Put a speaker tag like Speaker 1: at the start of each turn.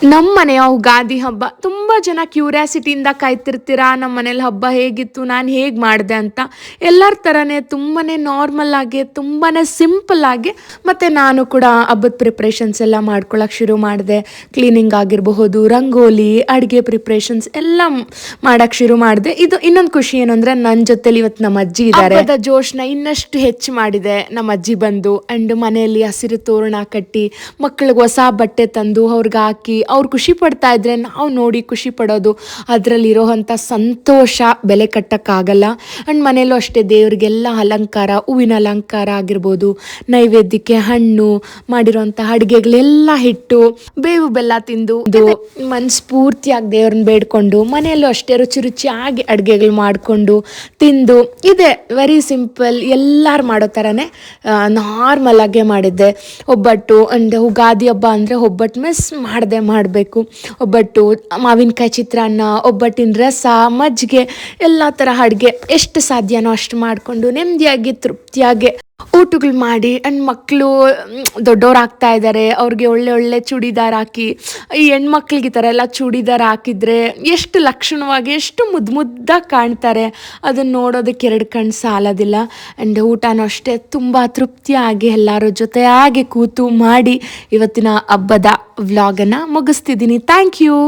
Speaker 1: ನಮ್ಮ ಮನೆಯ ಯುಗಾದಿ ಹಬ್ಬ ತುಂಬ ಜನ ಕ್ಯೂರಿಯಾಸಿಟಿಯಿಂದ ಕಾಯ್ತಿರ್ತೀರಾ, ನಮ್ಮ ಮನೇಲಿ ಹಬ್ಬ ಹೇಗಿತ್ತು, ನಾನು ಹೇಗೆ ಮಾಡಿದೆ ಅಂತ. ಎಲ್ಲರ ಥರನೇ ತುಂಬಾ ನಾರ್ಮಲ್ ಆಗಿ, ತುಂಬಾ ಸಿಂಪಲ್ ಆಗಿ, ಮತ್ತು ನಾನು ಕೂಡ ಹಬ್ಬದ ಪ್ರಿಪ್ರೇಷನ್ಸ್ ಎಲ್ಲ ಮಾಡ್ಕೊಳಕ್ಕೆ ಶುರು ಮಾಡಿದೆ. ಕ್ಲೀನಿಂಗ್ ಆಗಿರಬಹುದು, ರಂಗೋಲಿ, ಅಡುಗೆ ಪ್ರಿಪ್ರೇಷನ್ಸ್ ಎಲ್ಲ ಮಾಡೋಕ್ಕೆ ಶುರು ಮಾಡಿದೆ. ಇದು ಇನ್ನೊಂದು ಖುಷಿ ಏನು ಅಂದರೆ, ನನ್ನ ಜೊತೆಲಿ ಇವತ್ತು ನಮ್ಮ ಅಜ್ಜಿ ಇದ್ದಾರೆ. ಹಬ್ಬದ ಜೋಶ್ನ ಇನ್ನಷ್ಟು ಹೆಚ್ಚು ಮಾಡಿದೆ ನಮ್ಮ ಅಜ್ಜಿ ಬಂದು. ಆ್ಯಂಡ್ ಮನೆಯಲ್ಲಿ ಹಸಿರು ತೋರಣ ಕಟ್ಟಿ, ಮಕ್ಕಳಿಗೆ ಹೊಸ ಬಟ್ಟೆ ತಂದು ಅವ್ರಿಗೆ ಹಾಕಿ ಅವ್ರು ಖುಷಿ ಪಡ್ತಾ ಇದ್ರೆ ನಾವು ನೋಡಿ ಖುಷಿ ಪಡೋದು, ಅದರಲ್ಲಿರೋವಂಥ ಸಂತೋಷ ಬೆಲೆ ಕಟ್ಟೋಕ್ಕಾಗಲ್ಲ. ಆ್ಯಂಡ್ ಮನೆಯಲ್ಲೂ ಅಷ್ಟೇ ದೇವ್ರಿಗೆಲ್ಲ ಅಲಂಕಾರ, ಹೂವಿನ ಅಲಂಕಾರ ಆಗಿರ್ಬೋದು, ನೈವೇದ್ಯಕ್ಕೆ ಹಣ್ಣು, ಮಾಡಿರೋಂಥ ಅಡುಗೆಗಳೆಲ್ಲ ಇಟ್ಟು ಬೇವು ಬೆಲ್ಲ ತಿಂದು ಮನಸ್ಫೂರ್ತಿಯಾಗಿ ದೇವ್ರನ್ನ ಬೇಡ್ಕೊಂಡು, ಮನೆಯಲ್ಲೂ ಅಷ್ಟೇ ರುಚಿ ರುಚಿಯಾಗಿ ಅಡುಗೆಗಳು ಮಾಡಿಕೊಂಡು ತಿಂದು, ಇದೆ ವೆರಿ ಸಿಂಪಲ್ ಎಲ್ಲರೂ ಮಾಡೋ ಥರನೇ ನಾರ್ಮಲ್ ಆಗೇ ಮಾಡಿದ್ದೆ. ಒಬ್ಬಟ್ಟು ಆ್ಯಂಡ್ ಯುಗಾದಿ ಹಬ್ಬ ಅಂದರೆ ಒಬ್ಬಟ್ಟು ಮಿಸ್ ಮಾಡಬೇಕು. ಒಬ್ಬಟ್ಟು, ಮಾವಿನಕಾಯಿ ಚಿತ್ರಾನ್ನ, ಒಬ್ಬಟ್ಟಿನ ರಸ, ಮಜ್ಜಿಗೆ, ಎಲ್ಲ ಥರ ಅಡುಗೆ ಎಷ್ಟು ಸಾಧ್ಯನೋ ಅಷ್ಟು ಮಾಡಿಕೊಂಡು ನೆಮ್ಮದಿಯಾಗಿ ತೃಪ್ತಿಯಾಗಿ ಊಟಗಳು ಮಾಡಿ. ಆ್ಯಂಡ್ ಮಕ್ಕಳು ದೊಡ್ಡವ್ರು ಆಗ್ತಾ ಇದ್ದಾರೆ, ಅವ್ರಿಗೆ ಒಳ್ಳೆ ಒಳ್ಳೆ ಚೂಡಿದಾರ್ ಹಾಕಿ, ಈ ಹೆಣ್ಮಕ್ಳಿಗೆ ಈ ಥರ ಎಲ್ಲ ಚೂಡಿದಾರ್ ಹಾಕಿದರೆ ಎಷ್ಟು ಲಕ್ಷಣವಾಗಿ, ಎಷ್ಟು ಮುದ್ದಾಗಿ ಕಾಣ್ತಾರೆ. ಅದನ್ನು ನೋಡೋದಕ್ಕೆ ಎರಡು ಕಣ್ಣು ಸಾಲೋದಿಲ್ಲ. ಆ್ಯಂಡ್ ಊಟನೂ ಅಷ್ಟೇ ತುಂಬ ತೃಪ್ತಿಯಾಗಿ ಎಲ್ಲರ ಜೊತೆಯಾಗಿ ಕೂತು ಮಾಡಿ ಇವತ್ತಿನ ಹಬ್ಬದ ವ್ಲಾಗನ್ನು ಮುಗಿಸ್ತಿದ್ದೀನಿ. Thank you.